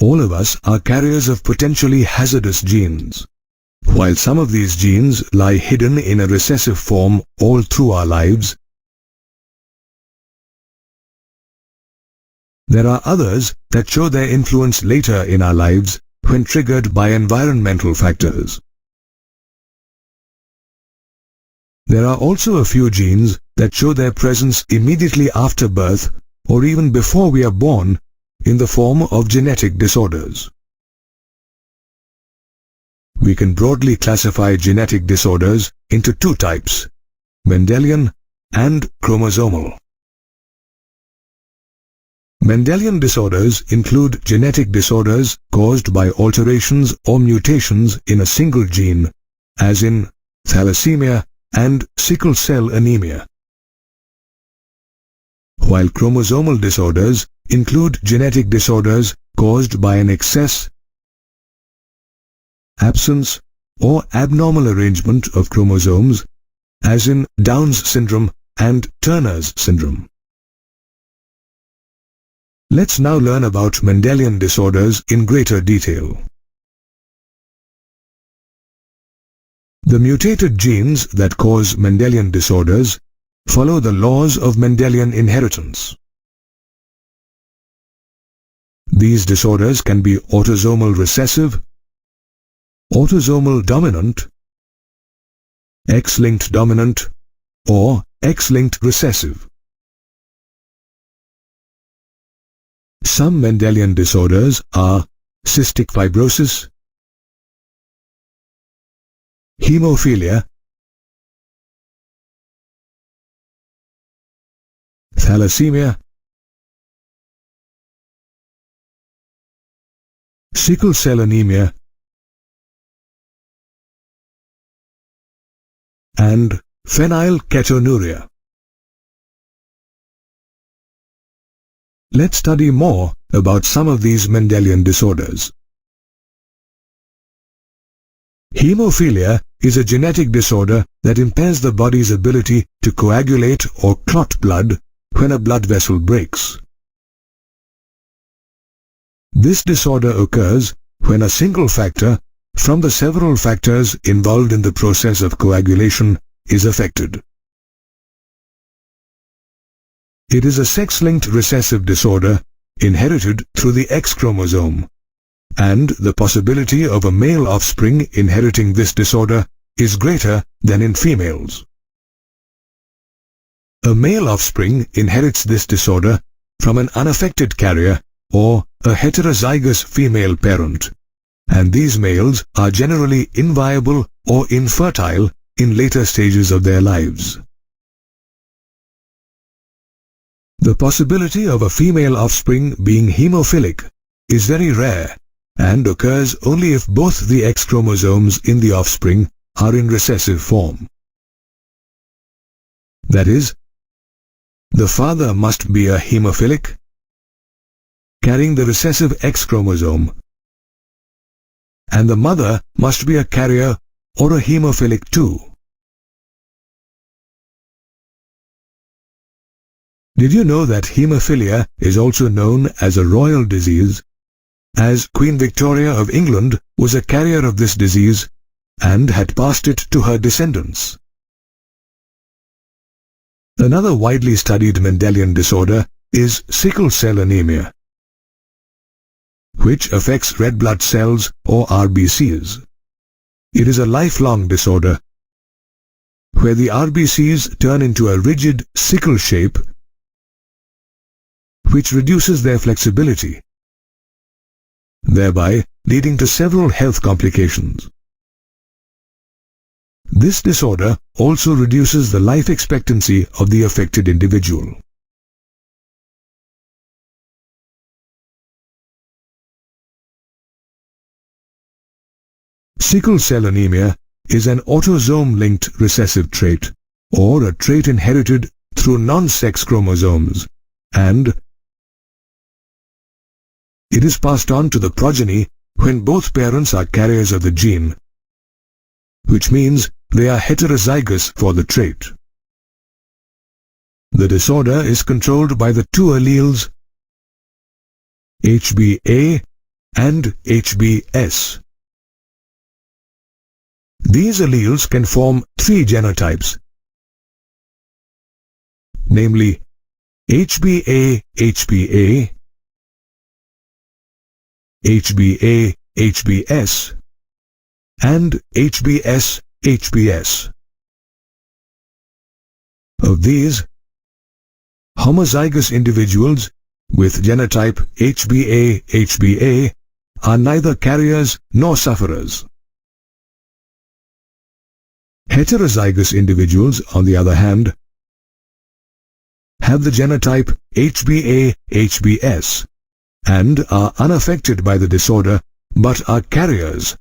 All of us are carriers of potentially hazardous genes. While some of these genes lie hidden in a recessive form all through our lives, there are others that show their influence later in our lives when triggered by environmental factors. There are also a few genes that show their presence immediately after birth or even before we are born in the form of genetic disorders. We can broadly classify genetic disorders into two types, Mendelian and chromosomal. Mendelian disorders include genetic disorders caused by alterations or mutations in a single gene, as in thalassemia and sickle cell anemia. While chromosomal disorders include genetic disorders caused by an excess, absence, or abnormal arrangement of chromosomes, as in Down's syndrome and Turner's syndrome. Let's now learn about Mendelian disorders in greater detail. The mutated genes that cause Mendelian disorders follow the laws of Mendelian inheritance. These disorders can be autosomal recessive, autosomal dominant, X-linked dominant, or X-linked recessive. Some Mendelian disorders are cystic fibrosis, hemophilia, thalassemia, sickle cell anemia, and phenylketonuria. Let's study more about some of these Mendelian disorders. Hemophilia is a genetic disorder that impairs the body's ability to coagulate or clot blood when a blood vessel breaks. This disorder occurs when a single factor from the several factors involved in the process of coagulation is affected. It is a sex-linked recessive disorder inherited through the X chromosome, and the possibility of a male offspring inheriting this disorder is greater than in females. A male offspring inherits this disorder from an unaffected carrier or a heterozygous female parent, and these males are generally inviable or infertile in later stages of their lives. The possibility of a female offspring being hemophilic is very rare and occurs only if both the X chromosomes in the offspring are in recessive form. That is, the father must be a hemophilic, carrying the recessive X chromosome, and the mother must be a carrier or a hemophilic too. Did you know that hemophilia is also known as a royal disease, as Queen Victoria of England was a carrier of this disease and had passed it to her descendants? Another widely studied Mendelian disorder is sickle cell anemia, which affects red blood cells or RBCs. It is a lifelong disorder where the RBCs turn into a rigid sickle shape which reduces their flexibility, thereby leading to several health complications. This disorder also reduces the life expectancy of the affected individual. Sickle cell anemia is an autosome-linked recessive trait, or a trait inherited through non-sex chromosomes, and it is passed on to the progeny when both parents are carriers of the gene, which means they are heterozygous for the trait. The disorder is controlled by the two alleles HBA and HBS. These alleles can form three genotypes, namely HBA-HBA, HBA-HBS, and HBS-HBS. Of these, homozygous individuals with genotype HBA-HBA are neither carriers nor sufferers. Heterozygous individuals, on the other hand, have the genotype HBA-HBS and are unaffected by the disorder but are carriers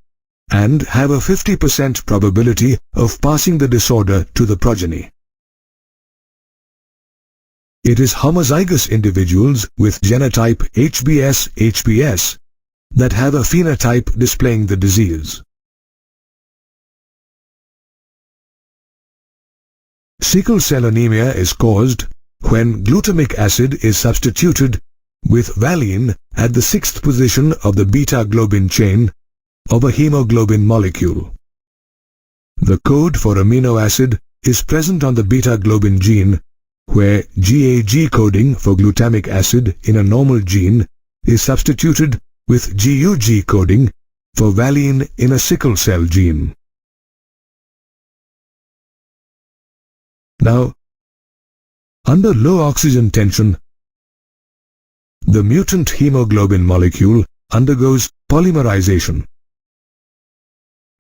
and have a 50% probability of passing the disorder to the progeny. It is homozygous individuals with genotype HBS-HBS that have a phenotype displaying the disease. Sickle cell anemia is caused when glutamic acid is substituted with valine at the 6th position of the beta-globin chain of a hemoglobin molecule. The code for amino acid is present on the beta-globin gene, where GAG coding for glutamic acid in a normal gene is substituted with GUG coding for valine in a sickle cell gene. Now, under low oxygen tension, the mutant hemoglobin molecule undergoes polymerization,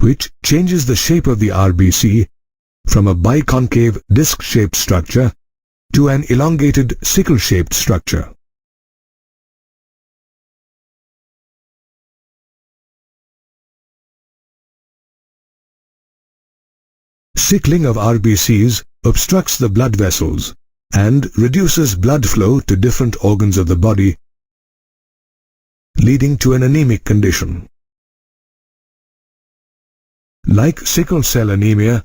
which changes the shape of the RBC from a biconcave disc-shaped structure to an elongated sickle-shaped structure. Sickling of RBCs obstructs the blood vessels and reduces blood flow to different organs of the body, leading to an anemic condition. Like sickle cell anemia,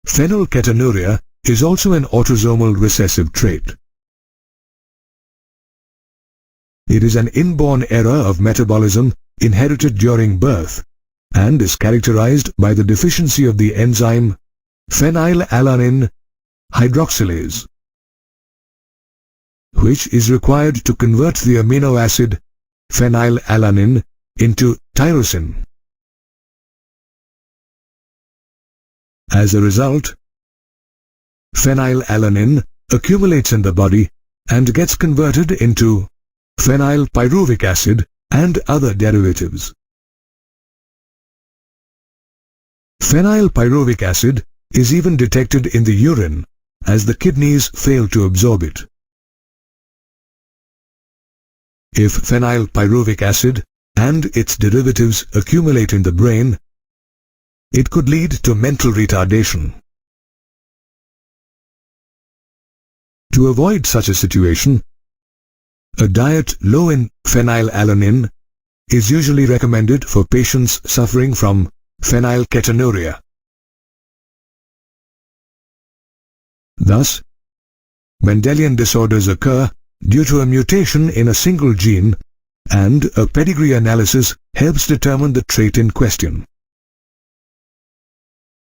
phenylketonuria is also an autosomal recessive trait. It is an inborn error of metabolism inherited during birth and is characterized by the deficiency of the enzyme phenylalanine hydroxylase, which is required to convert the amino acid phenylalanine into tyrosine. As a result, phenylalanine accumulates in the body and gets converted into phenylpyruvic acid and other derivatives. Phenylpyruvic acid is even detected in the urine as the kidneys fail to absorb it. If phenylpyruvic acid and its derivatives accumulate in the brain, it could lead to mental retardation. To avoid such a situation, a diet low in phenylalanine is usually recommended for patients suffering from phenylketonuria. Thus, Mendelian disorders occur due to a mutation in a single gene, and a pedigree analysis helps determine the trait in question.